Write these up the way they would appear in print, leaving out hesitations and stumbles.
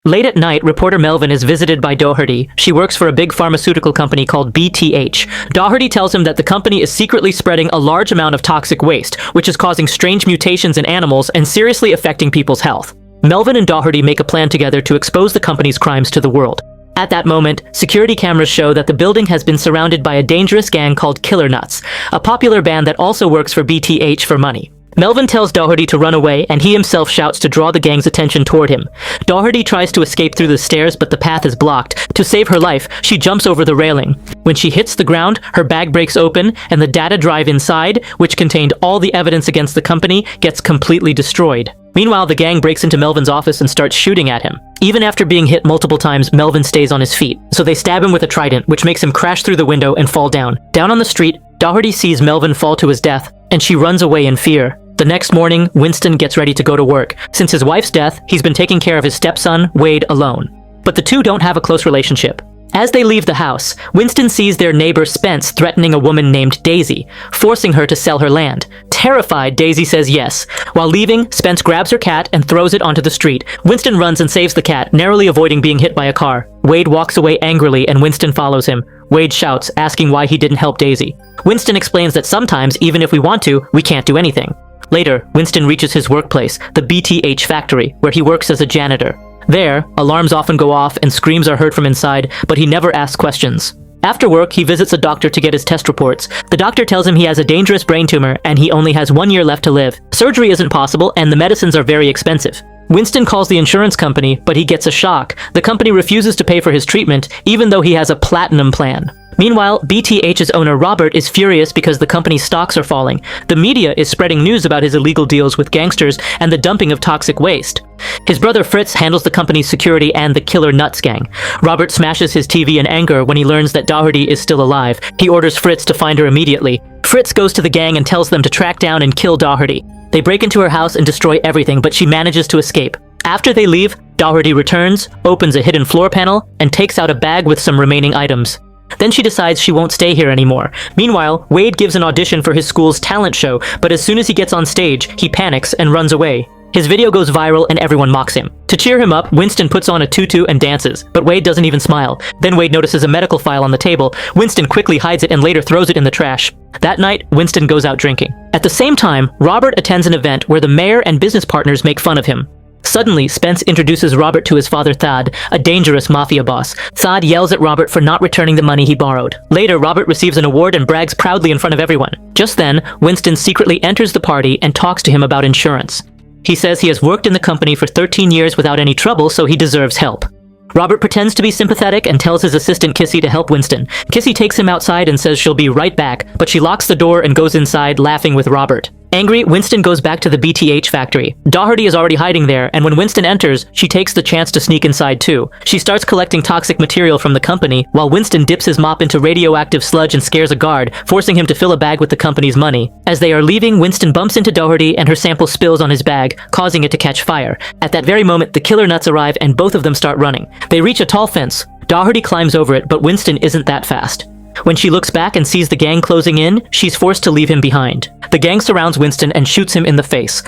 Late at night, reporter Melvin is visited by Doherty. She works for a big pharmaceutical company called BTH. Doherty tells him that the company is secretly spreading a large amount of toxic waste, which is causing strange mutations in animals and seriously affecting people's health. Melvin and Doherty make a plan together to expose the company's crimes to the world. At that moment, security cameras show that the building has been surrounded by a dangerous gang called Killer Nuts, a popular band that also works for BTH for money. Melvin tells Doherty to run away, and he himself shouts to draw the gang's attention toward him. Doherty tries to escape through the stairs, but the path is blocked. To save her life, she jumps over the railing. When she hits the ground, her bag breaks open, and the data drive inside, which contained all the evidence against the company, gets completely destroyed. Meanwhile, the gang breaks into Melvin's office and starts shooting at him. Even after being hit multiple times, Melvin stays on his feet, so they stab him with a trident, which makes him crash through the window and fall down. Down on the street, Doherty sees Melvin fall to his death, and she runs away in fear. The next morning, Winston gets ready to go to work. Since his wife's death, he's been taking care of his stepson, Wade, alone. But the two don't have a close relationship. As they leave the house, Winston sees their neighbor Spence threatening a woman named Daisy, forcing her to sell her land. Terrified, Daisy says yes. While leaving, Spence grabs her cat and throws it onto the street. Winston runs and saves the cat, narrowly avoiding being hit by a car. Wade walks away angrily and Winston follows him. Wade shouts, asking why he didn't help Daisy. Winston explains that sometimes, even if we want to, we can't do anything. Later, Winston reaches his workplace, the BTH factory, where he works as a janitor. There, alarms often go off and screams are heard from inside, but he never asks questions. After work, he visits a doctor to get his test reports. The doctor tells him he has a dangerous brain tumor and he only has 1 year left to live. Surgery isn't possible and the medicines are very expensive. Winston calls the insurance company, but he gets a shock. The company refuses to pay for his treatment, even though he has a platinum plan. Meanwhile, BTH's owner Robert is furious because the company's stocks are falling. The media is spreading news about his illegal deals with gangsters and the dumping of toxic waste. His brother Fritz handles the company's security and the Killer Nuts gang. Robert smashes his TV in anger when he learns that Doherty is still alive. He orders Fritz to find her immediately. Fritz goes to the gang and tells them to track down and kill Doherty. They break into her house and destroy everything, but she manages to escape. After they leave, Doherty returns, opens a hidden floor panel, and takes out a bag with some remaining items. Then she decides she won't stay here anymore. Meanwhile, Wade gives an audition for his school's talent show, but as soon as he gets on stage, he panics and runs away. His video goes viral and everyone mocks him. To cheer him up, Winston puts on a tutu and dances, but Wade doesn't even smile. Then Wade notices a medical file on the table. Winston quickly hides it and later throws it in the trash. That night, Winston goes out drinking. At the same time, Robert attends an event where the mayor and business partners make fun of him. Suddenly, Spence introduces Robert to his father Thad, a dangerous mafia boss. Thad yells at Robert for not returning the money he borrowed. Later, Robert receives an award and brags proudly in front of everyone. Just then, Winston secretly enters the party and talks to him about insurance. He says he has worked in the company for 13 years without any trouble, so he deserves help. Robert pretends to be sympathetic and tells his assistant Kissy to help Winston. Kissy takes him outside and says she'll be right back, but she locks the door and goes inside, laughing with Robert. Angry, Winston goes back to the BTH factory. Doherty is already hiding there, and when Winston enters, she takes the chance to sneak inside too. She starts collecting toxic material from the company, while Winston dips his mop into radioactive sludge and scares a guard, forcing him to fill a bag with the company's money. As they are leaving, Winston bumps into Doherty and her sample spills on his bag, causing it to catch fire. At that very moment, the Killer Nuts arrive and both of them start running. They reach a tall fence. Doherty climbs over it, but Winston isn't that fast. When she looks back and sees the gang closing in, she's forced to leave him behind. The gang surrounds Winston and shoots him in the face.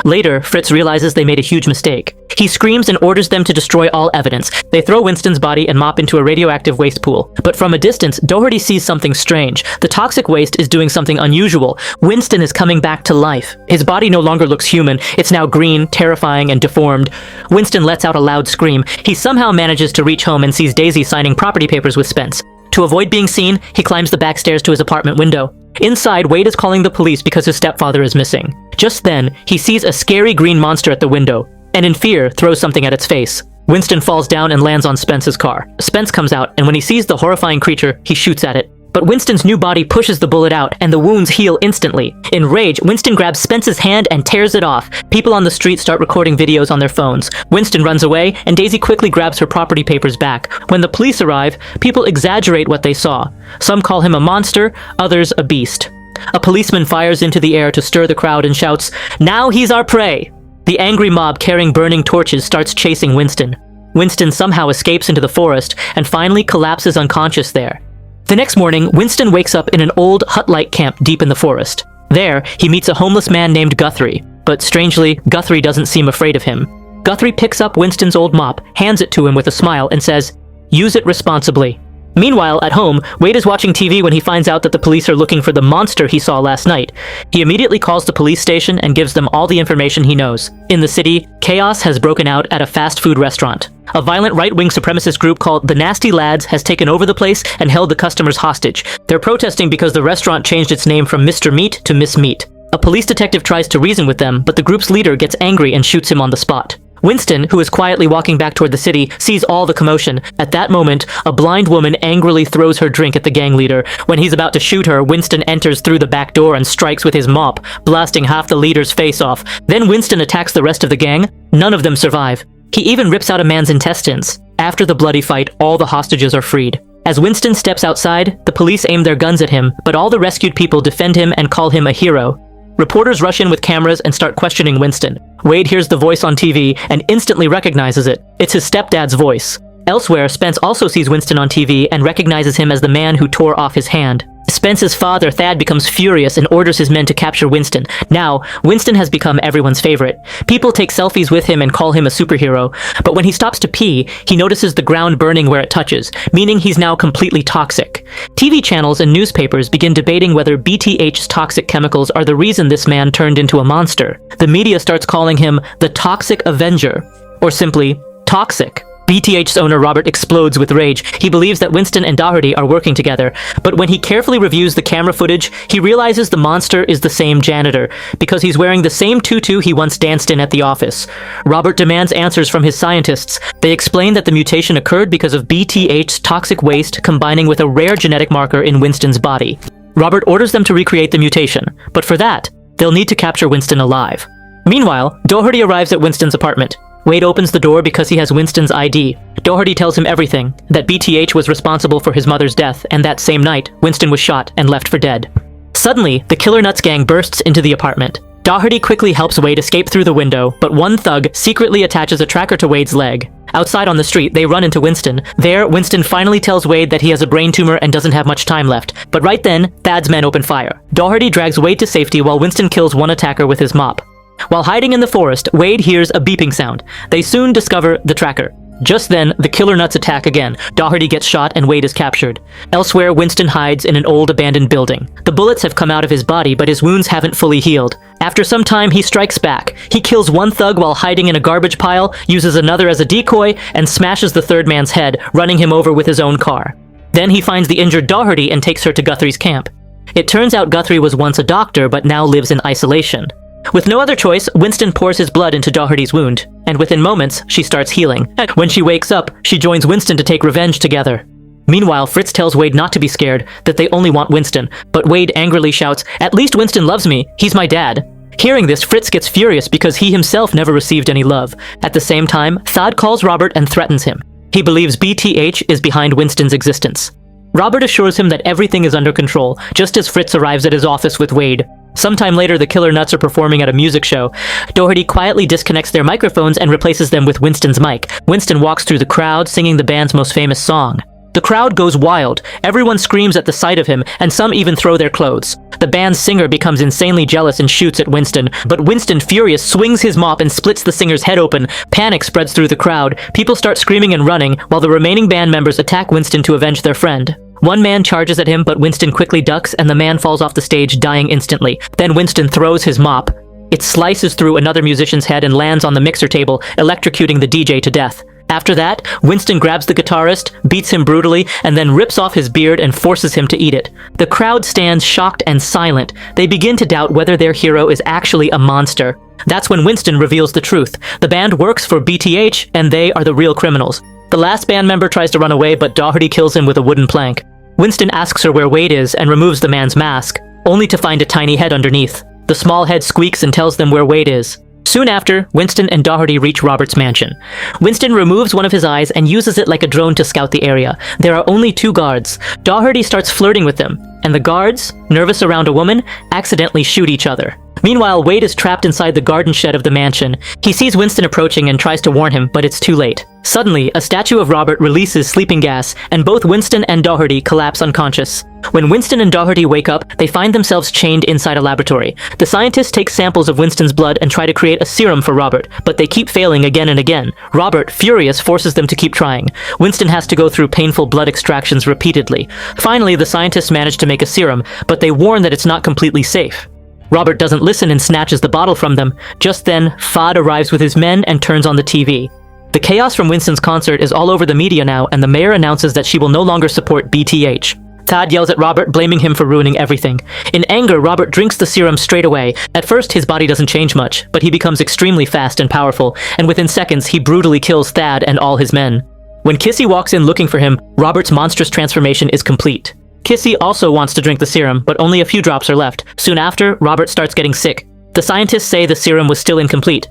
Later, Fritz realizes they made a huge mistake. He screams and orders them to destroy all evidence. They throw Winston's body and mop into a radioactive waste pool. But from a distance, Doherty sees something strange. The toxic waste is doing something unusual. Winston is coming back to life. His body no longer looks human. It's now green, terrifying, and deformed. Winston lets out a loud scream. He somehow manages to reach home and sees Daisy signing property papers with Spence. To avoid being seen, he climbs the back stairs to his apartment window. Inside, Wade is calling the police because his stepfather is missing. Just then, he sees a scary green monster at the window, and in fear, throws something at its face. Winston falls down and lands on Spence's car. Spence comes out, and when he sees the horrifying creature, he shoots at it. But Winston's new body pushes the bullet out, and the wounds heal instantly. In rage, Winston grabs Spence's hand and tears it off. People on the street start recording videos on their phones. Winston runs away, and Daisy quickly grabs her property papers back. When the police arrive, people exaggerate what they saw. Some call him a monster, others a beast. A policeman fires into the air to stir the crowd and shouts, "Now he's our prey!" The angry mob carrying burning torches starts chasing Winston. Winston somehow escapes into the forest and finally collapses unconscious there. The next morning, Winston wakes up in an old hut-like camp deep in the forest. There, he meets a homeless man named Guthrie, but strangely, Guthrie doesn't seem afraid of him. Guthrie picks up Winston's old mop, hands it to him with a smile, and says, "Use it responsibly." Meanwhile, at home, Wade is watching TV when he finds out that the police are looking for the monster he saw last night. He immediately calls the police station and gives them all the information he knows. In the city, chaos has broken out at a fast food restaurant. A violent right-wing supremacist group called the Nasty Lads has taken over the place and held the customers hostage. They're protesting because the restaurant changed its name from Mr. Meat to Miss Meat. A police detective tries to reason with them, but the group's leader gets angry and shoots him on the spot. Winston, who is quietly walking back toward the city, sees all the commotion. At that moment, a blind woman angrily throws her drink at the gang leader. When he's about to shoot her, Winston enters through the back door and strikes with his mop, blasting half the leader's face off. Then Winston attacks the rest of the gang. None of them survive. He even rips out a man's intestines. After the bloody fight, all the hostages are freed. As Winston steps outside, the police aim their guns at him, but all the rescued people defend him and call him a hero. Reporters rush in with cameras and start questioning Winston. Wade hears the voice on TV and instantly recognizes it. It's his stepdad's voice. Elsewhere, Spence also sees Winston on TV and recognizes him as the man who tore off his hand. Spence's father, Thad, becomes furious and orders his men to capture Winston. Now, Winston has become everyone's favorite. People take selfies with him and call him a superhero. But when he stops to pee, he notices the ground burning where it touches, meaning he's now completely toxic. TV channels and newspapers begin debating whether BTH's toxic chemicals are the reason this man turned into a monster. The media starts calling him the Toxic Avenger, or simply, Toxic. BTH's owner Robert explodes with rage. He believes that Winston and Doherty are working together, but when he carefully reviews the camera footage, he realizes the monster is the same janitor, because he's wearing the same tutu he once danced in at the office. Robert demands answers from his scientists. They explain that the mutation occurred because of BTH's toxic waste combining with a rare genetic marker in Winston's body. Robert orders them to recreate the mutation, but for that, they'll need to capture Winston alive. Meanwhile, Doherty arrives at Winston's apartment. Wade opens the door because he has Winston's ID. Doherty tells him everything, that BTH was responsible for his mother's death, and that same night, Winston was shot and left for dead. Suddenly, the Killer Nuts gang bursts into the apartment. Doherty quickly helps Wade escape through the window, but one thug secretly attaches a tracker to Wade's leg. Outside on the street, they run into Winston. There, Winston finally tells Wade that he has a brain tumor and doesn't have much time left. But right then, Thad's men open fire. Doherty drags Wade to safety while Winston kills one attacker with his mop. While hiding in the forest, Wade hears a beeping sound. They soon discover the tracker. Just then, the Killer Nuts attack again. Doherty gets shot and Wade is captured. Elsewhere, Winston hides in an old abandoned building. The bullets have come out of his body, but his wounds haven't fully healed. After some time, he strikes back. He kills one thug while hiding in a garbage pile, uses another as a decoy, and smashes the third man's head, running him over with his own car. Then he finds the injured Doherty and takes her to Guthrie's camp. It turns out Guthrie was once a doctor, but now lives in isolation. With no other choice, Winston pours his blood into Doherty's wound, and within moments, she starts healing. When she wakes up, she joins Winston to take revenge together. Meanwhile, Fritz tells Wade not to be scared, that they only want Winston, but Wade angrily shouts, "At least Winston loves me, he's my dad." Hearing this, Fritz gets furious because he himself never received any love. At the same time, Thad calls Robert and threatens him. He believes BTH is behind Winston's existence. Robert assures him that everything is under control, just as Fritz arrives at his office with Wade. Sometime later, the Killer Nuts are performing at a music show. Doherty quietly disconnects their microphones and replaces them with Winston's mic. Winston walks through the crowd, singing the band's most famous song. The crowd goes wild. Everyone screams at the sight of him, and some even throw their clothes. The band's singer becomes insanely jealous and shoots at Winston, but Winston, furious, swings his mop and splits the singer's head open. Panic spreads through the crowd. People start screaming and running, while the remaining band members attack Winston to avenge their friend. One man charges at him, but Winston quickly ducks, and the man falls off the stage, dying instantly. Then Winston throws his mop. It slices through another musician's head and lands on the mixer table, electrocuting the DJ to death. After that, Winston grabs the guitarist, beats him brutally, and then rips off his beard and forces him to eat it. The crowd stands shocked and silent. They begin to doubt whether their hero is actually a monster. That's when Winston reveals the truth. The band works for BTH, and they are the real criminals. The last band member tries to run away, but Doherty kills him with a wooden plank. Winston asks her where Wade is and removes the man's mask, only to find a tiny head underneath. The small head squeaks and tells them where Wade is. Soon after, Winston and Doherty reach Robert's mansion. Winston removes one of his eyes and uses it like a drone to scout the area. There are only 2 guards. Doherty starts flirting with them, and the guards, nervous around a woman, accidentally shoot each other. Meanwhile, Wade is trapped inside the garden shed of the mansion. He sees Winston approaching and tries to warn him, but it's too late. Suddenly, a statue of Robert releases sleeping gas, and both Winston and Doherty collapse unconscious. When Winston and Doherty wake up, they find themselves chained inside a laboratory. The scientists take samples of Winston's blood and try to create a serum for Robert, but they keep failing again and again. Robert, furious, forces them to keep trying. Winston has to go through painful blood extractions repeatedly. Finally, the scientists manage to make a serum, but they warn that it's not completely safe. Robert doesn't listen and snatches the bottle from them. Just then, Fad arrives with his men and turns on the TV. The chaos from Winston's concert is all over the media now, and the mayor announces that she will no longer support BTH. Thad yells at Robert, blaming him for ruining everything. In anger, Robert drinks the serum straight away. At first, his body doesn't change much, but he becomes extremely fast and powerful, and within seconds, he brutally kills Thad and all his men. When Kissy walks in looking for him, Robert's monstrous transformation is complete. Kissy also wants to drink the serum, but only a few drops are left. Soon after, Robert starts getting sick. The scientists say the serum was still incomplete.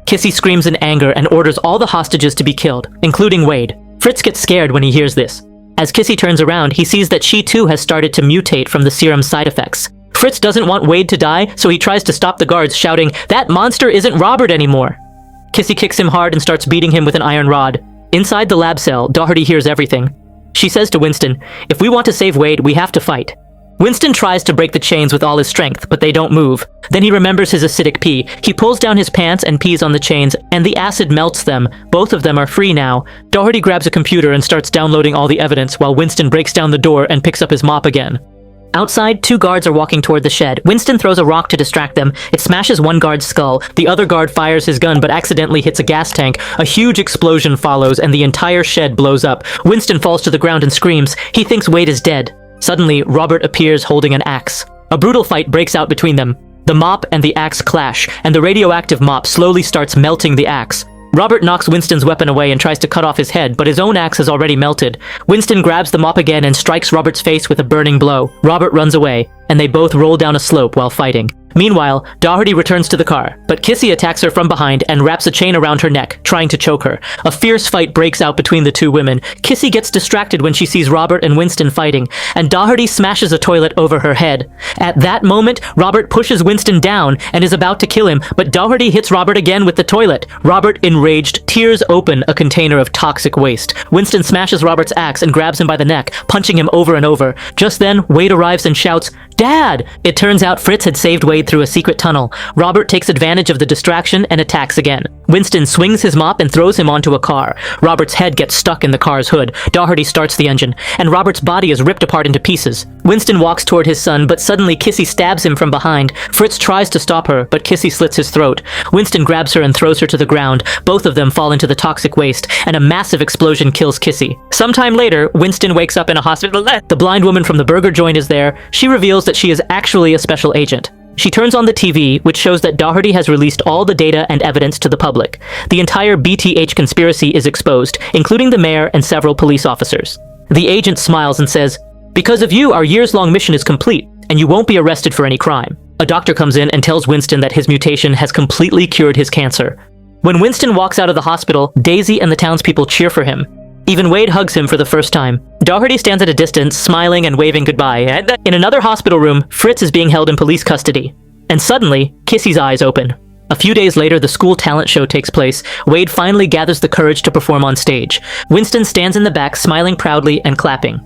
Kissy screams in anger and orders all the hostages to be killed, including Wade. Fritz gets scared when he hears this. As Kissy turns around, he sees that she too has started to mutate from the serum's side effects. Fritz doesn't want Wade to die, so he tries to stop the guards, shouting, "That monster isn't Robert anymore!" Kissy kicks him hard and starts beating him with an iron rod. Inside the lab cell, Doherty hears everything. She says to Winston, "If we want to save Wade, we have to fight." Winston tries to break the chains with all his strength, but they don't move. Then he remembers his acidic pee. He pulls down his pants and pees on the chains, and the acid melts them. Both of them are free now. Doherty grabs a computer and starts downloading all the evidence, while Winston breaks down the door and picks up his mop again. Outside, two guards are walking toward the shed. Winston throws a rock to distract them. It smashes one guard's skull. The other guard fires his gun but accidentally hits a gas tank. A huge explosion follows and the entire shed blows up. Winston falls to the ground and screams. He thinks Wade is dead. Suddenly, Robert appears holding an axe. A brutal fight breaks out between them. The mop and the axe clash, and the radioactive mop slowly starts melting the axe. Robert knocks Winston's weapon away and tries to cut off his head, but his own axe has already melted. Winston grabs the mop again and strikes Robert's face with a burning blow. Robert runs away, and they both roll down a slope while fighting. Meanwhile, Doherty returns to the car, but Kissy attacks her from behind and wraps a chain around her neck, trying to choke her. A fierce fight breaks out between the two women. Kissy gets distracted when she sees Robert and Winston fighting, and Doherty smashes a toilet over her head. At that moment, Robert pushes Winston down and is about to kill him, but Doherty hits Robert again with the toilet. Robert, enraged, tears open a container of toxic waste. Winston smashes Robert's axe and grabs him by the neck, punching him over and over. Just then, Wade arrives and shouts, "Dad!" It turns out Fritz had saved Wade through a secret tunnel. Robert takes advantage of the distraction and attacks again. Winston swings his mop and throws him onto a car. Robert's head gets stuck in the car's hood. Doherty starts the engine, and Robert's body is ripped apart into pieces. Winston walks toward his son, but suddenly Kissy stabs him from behind. Fritz tries to stop her, but Kissy slits his throat. Winston grabs her and throws her to the ground. Both of them fall into the toxic waste, and a massive explosion kills Kissy. Sometime later, Winston wakes up in a hospital. The blind woman from the burger joint is there. She reveals that she is actually a special agent. She turns on the TV, which shows that Doherty has released all the data and evidence to the public. The entire BTH conspiracy is exposed, including the mayor and several police officers. The agent smiles and says, "Because of you, our years-long mission is complete, and you won't be arrested for any crime." A doctor comes in and tells Winston that his mutation has completely cured his cancer. When Winston walks out of the hospital, Daisy and the townspeople cheer for him. Even Wade hugs him for the first time. Doherty stands at a distance, smiling and waving goodbye. In another hospital room, Fritz is being held in police custody. And suddenly, Kissy's eyes open. A few days later, the school talent show takes place. Wade finally gathers the courage to perform on stage. Winston stands in the back, smiling proudly and clapping.